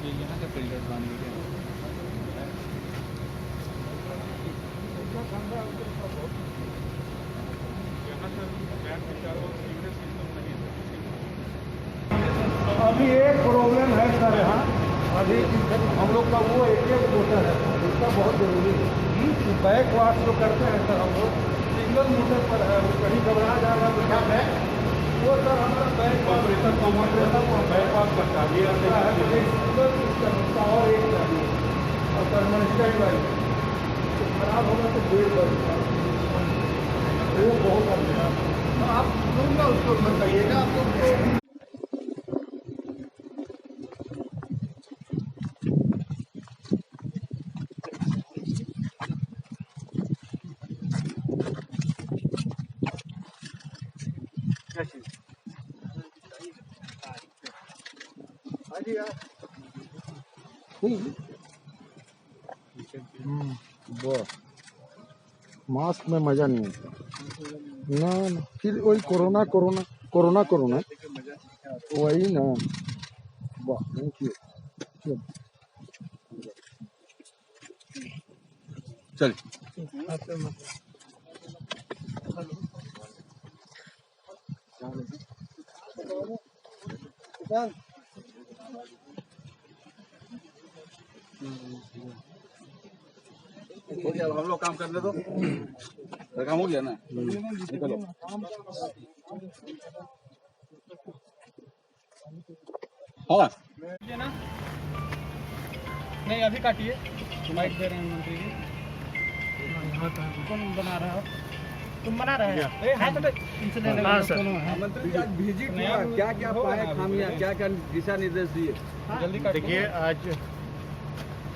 ये यहाँ का फिल्टर बन गया। अभी एक प्रॉब्लम है सर यहाँ, अभी हम लोग का वो एक मोटर है, उसका बहुत जरूरी है कि बैक वाश जो करते हैं सर हम लोग सिंगल मोटर पर है, वो कहीं घबरा जाएगा तो क्या है वो सर हमारा बैक वाश बैक वाश करता है सिंगल सिस्टम उसका और एक चाहिए और परमानेंट वाली खराब होगा तो डेढ़ वो बहुत अच्छा तो आप दूंगा उसको बताइएगा आपको। मास्क में मजा नहीं आता ना, फिर वही कोरोना कोरोना कोरोना कोरोना वही ना। वाह थैंक यू। चल हो गया, हम लोग काम करने दो, काम हो गया ना, निकलो। हाँ नहीं अभी काटिए, माइक दे रहे हैं मंत्री जी। कौन बना रहा है? तुम बना रहे हैं? हाथ में इनसे ले लो। मंत्री जी आज विजिट हुआ, क्या क्या पाए खामियां, क्या क्या दिशा निर्देश दिए? जल्दी काटिए। देखिए आज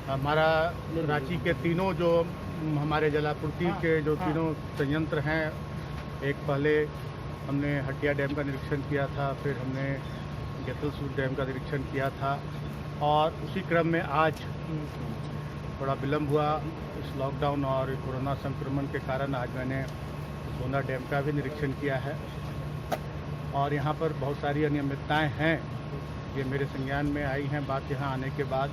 हमारा रांची के तीनों जो हमारे जलापूर्ति के जो तीनों संयंत्र हैं, एक पहले हमने हटिया डैम का निरीक्षण किया था, फिर हमने गेतलसूर डैम का निरीक्षण किया था और उसी क्रम में आज थोड़ा विलम्ब हुआ इस लॉकडाउन और कोरोना संक्रमण के कारण। आज मैंने सोना डैम का भी निरीक्षण किया है और यहाँ पर बहुत सारी अनियमितताएं हैं, ये मेरे संज्ञान में आई हैं। बात यहाँ आने के बाद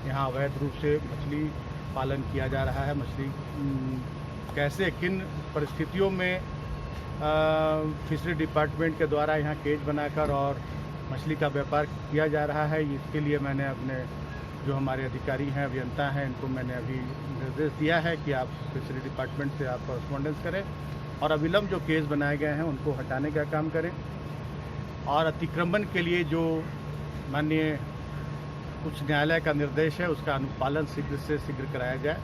यहाँ अवैध रूप से मछली पालन किया जा रहा है। मछली कैसे किन परिस्थितियों में फिशरी डिपार्टमेंट के द्वारा यहाँ केज बनाकर और मछली का व्यापार किया जा रहा है, इसके लिए मैंने अपने जो हमारे अधिकारी हैं, अभियंता हैं, इनको मैंने अभी निर्देश दिया है कि आप फिशरी डिपार्टमेंट से आप कॉरेस्पॉन्डेंस करें और अविलंब जो केस बनाए गए हैं उनको हटाने का काम करें और अतिक्रमण के लिए जो माननीय उच्च न्यायालय का निर्देश है उसका अनुपालन शीघ्र से शीघ्र कराया जाए।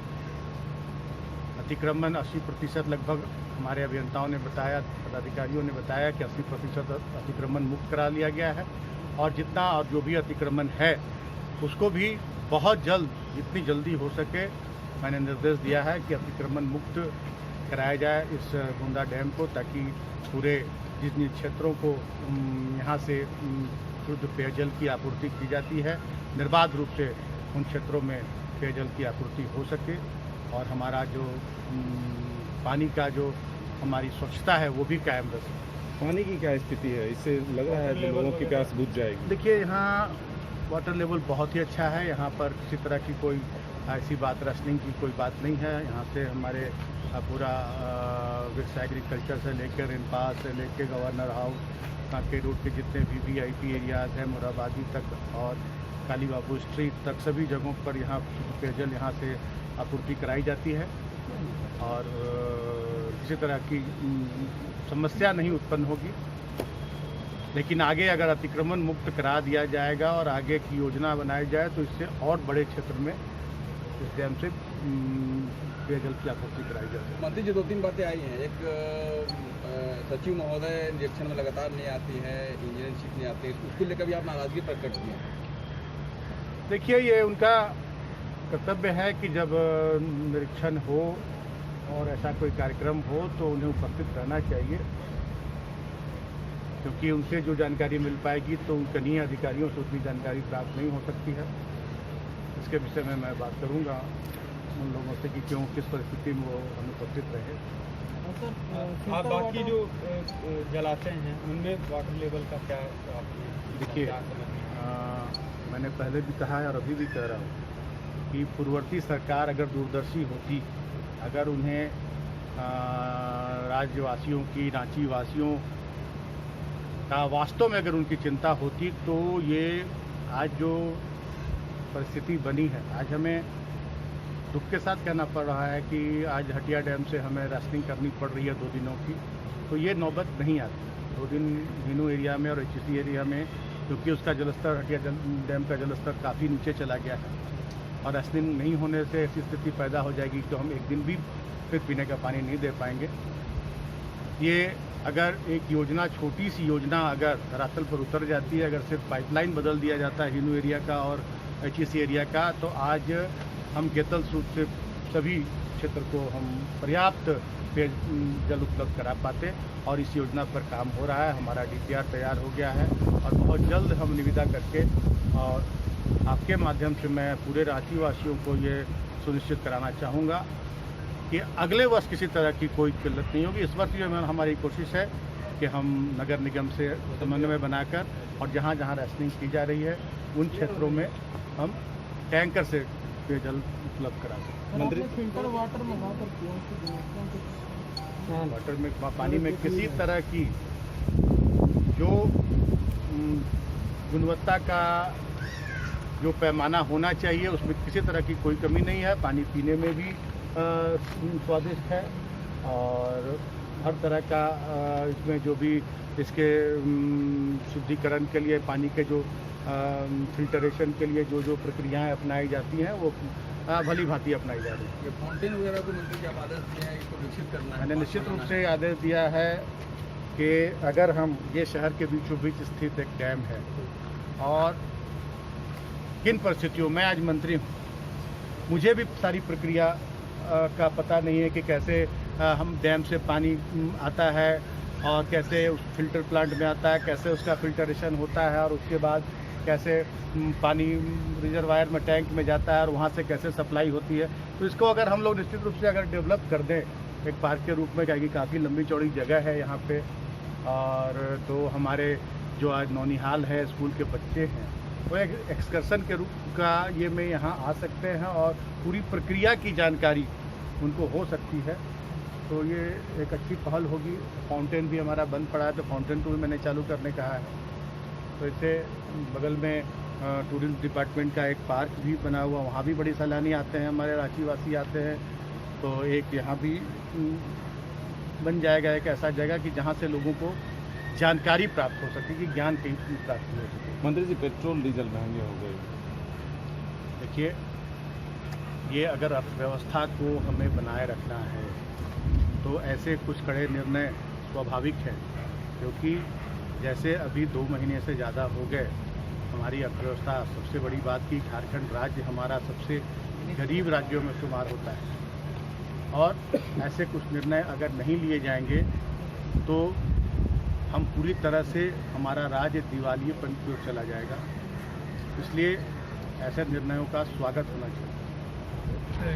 अतिक्रमण 80% लगभग हमारे अभियंताओं ने बताया, पदाधिकारियों ने बताया कि 80% अतिक्रमण मुक्त करा लिया गया है और जितना और जो भी अतिक्रमण है उसको भी बहुत जल्द, जितनी जल्दी हो सके, मैंने निर्देश दिया है कि अतिक्रमण मुक्त कराया जाए इस गोंदा डैम को, ताकि पूरे जिन क्षेत्रों को यहाँ से शुद्ध पेयजल की आपूर्ति की जाती है, निर्बाध रूप से उन क्षेत्रों में पेयजल की आपूर्ति हो सके और हमारा जो पानी का जो हमारी स्वच्छता है वो भी कायम रह सके। पानी की क्या स्थिति है? इससे लग रहा है कि लोगों की प्यास बुझ जाएगी। देखिए यहाँ वाटर लेवल बहुत ही अच्छा है, यहाँ पर किसी तरह की कोई ऐसी बात रसनिंग की कोई बात नहीं है। यहाँ से हमारे पूरा विर्स एग्रीकल्चर से लेकर इनपास से लेकर गवर्नर हाउस, कांके रोड के जितने भी VIP एरियाज़ हैं, मुराबादी तक और काली बाबू स्ट्रीट तक, सभी जगहों पर यहाँ पेयजल यहाँ से आपूर्ति कराई जाती है और किसी तरह की समस्या नहीं उत्पन्न होगी। लेकिन आगे अगर अतिक्रमण मुक्त करा दिया जाएगा और आगे की योजना बनाई जाए तो इससे और बड़े क्षेत्र में इस डैम से पेयजल की आपूर्ति कराई जाएगी। मंत्री जी 2-3 बातें आई हैं। एक सचिव महोदय निरीक्षण में लगातार नहीं आती है, इंजीनियरशिप नहीं आती है, उसको लेकर भी आप नाराजगी प्रकट की है। देखिए ये उनका कर्तव्य है कि जब निरीक्षण हो और ऐसा कोई कार्यक्रम हो तो उन्हें उपस्थित रहना चाहिए, क्योंकि उनसे जो जानकारी मिल पाएगी तो उन कनीय अधिकारियों से उतनी जानकारी प्राप्त नहीं हो सकती है। इसके विषय में मैं बात करूंगा उन लोगों से कि क्यों, किस परिस्थिति में वो अनुपस्थित रहे। आप बाकी जो जलाशय हैं उनमें वाटर लेवल का क्या? देखिए मैंने मैंने पहले भी कहा है और अभी भी कह रहा हूँ कि पूर्ववर्ती सरकार अगर दूरदर्शी होती, अगर उन्हें राज्यवासियों की, रांची वासियों का वास्तव में अगर उनकी चिंता होती, तो ये आज जो परिस्थिति बनी है, आज हमें दुख के साथ कहना पड़ रहा है कि आज हटिया डैम से हमें राशनिंग करनी पड़ रही है 2 दिनों की, तो ये नौबत नहीं आती। 2 दिन मीनू एरिया में और HC एरिया में, क्योंकि उसका जलस्तर, हटिया डैम का जलस्तर काफ़ी नीचे चला गया है और राशनिंग नहीं होने से ऐसी स्थिति पैदा हो जाएगी तो हम एक दिन भी फिर पीने का पानी नहीं दे पाएंगे। ये अगर एक योजना, छोटी सी योजना अगर धरातल पर उतर जाती है, अगर सिर्फ पाइपलाइन बदल दिया जाता है मीनू एरिया का और HC एरिया का, तो आज हम गेतल सूत से सभी क्षेत्र को हम पर्याप्त पेयजल उपलब्ध करा पाते। और इस योजना पर काम हो रहा है, हमारा DPR तैयार हो गया है और बहुत जल्द हम निविदा करके, और आपके माध्यम से मैं पूरे रांची वासियों को ये सुनिश्चित कराना चाहूँगा कि अगले वर्ष किसी तरह की कोई किल्लत नहीं होगी। इस वर्ष ये हमारी कोशिश है कि हम नगर निगम से समन्वय बनाकर और जहाँ जहाँ राशनिंग की जा रही है उन क्षेत्रों में हम टैंकर से पेयजल उपलब्ध करा सकते। मंत्री फिल्टर वाटर मंगाकर वाटर में, पानी में किसी तरह की जो गुणवत्ता का जो पैमाना होना चाहिए उसमें किसी तरह की कोई कमी नहीं है। पानी पीने में भी स्वादिष्ट है और हर तरह का इसमें जो भी इसके शुद्धिकरण के लिए, पानी के जो फिल्टरेशन के लिए जो प्रक्रियाएं अपनाई जाती हैं वो भली भांति अपनाई जा रही है। ये फाउंटेन वगैरह को मंत्री क्या आदेश दिए हैं, इसको विकसित करना है? मैंने निश्चित रूप से आदेश दिया है कि अगर हम, ये शहर के बीचों बीच स्थित एक डैम है और किन परिस्थितियों में, आज मंत्री हूँ, मुझे भी सारी प्रक्रिया का पता नहीं है कि कैसे हम डैम से पानी आता है और कैसे उस फिल्टर प्लांट में आता है, कैसे उसका फिल्टरेशन होता है और उसके बाद कैसे पानी रिजर्वायर में, टैंक में जाता है और वहाँ से कैसे सप्लाई होती है। तो इसको अगर हम लोग निश्चित रूप से अगर डेवलप कर दें एक पार्क के रूप में, क्या कि काफ़ी लंबी चौड़ी जगह है यहाँ पे, और तो हमारे जो आज नौनिहाल है स्कूल के बच्चे हैं वो एक एक्सकर्सन के रूप का ये में यहाँ आ सकते हैं और पूरी प्रक्रिया की जानकारी उनको हो सकती है। तो ये एक अच्छी पहल होगी। फाउंटेन भी हमारा बंद पड़ा है तो फाउंटेन को भी मैंने चालू करने कहा है। तो इससे बगल में टूरिज्म डिपार्टमेंट का एक पार्क भी बना हुआ, वहाँ भी बड़ी सैलानी आते हैं, हमारे रांची वासी आते हैं। तो एक यहाँ भी बन जाएगा एक ऐसा जगह कि जहाँ से लोगों को जानकारी प्राप्त हो सके, कि ज्ञान कहीं प्राप्त हो सके। मंत्री जी, पेट्रोल डीजल महंगे हो गए। देखिए, ये अगर अर्थव्यवस्था को हमें बनाए रखना है तो ऐसे कुछ कड़े निर्णय स्वाभाविक है, क्योंकि जैसे अभी 2 महीने से ज़्यादा हो गए हमारी अर्थव्यवस्था, सबसे बड़ी बात कि झारखंड राज्य हमारा सबसे गरीब राज्यों में शुमार होता है और ऐसे कुछ निर्णय अगर नहीं लिए जाएंगे तो हम पूरी तरह से, हमारा राज्य दिवालियेपन की ओर चला जाएगा। इसलिए ऐसे निर्णयों का स्वागत होना चाहिए।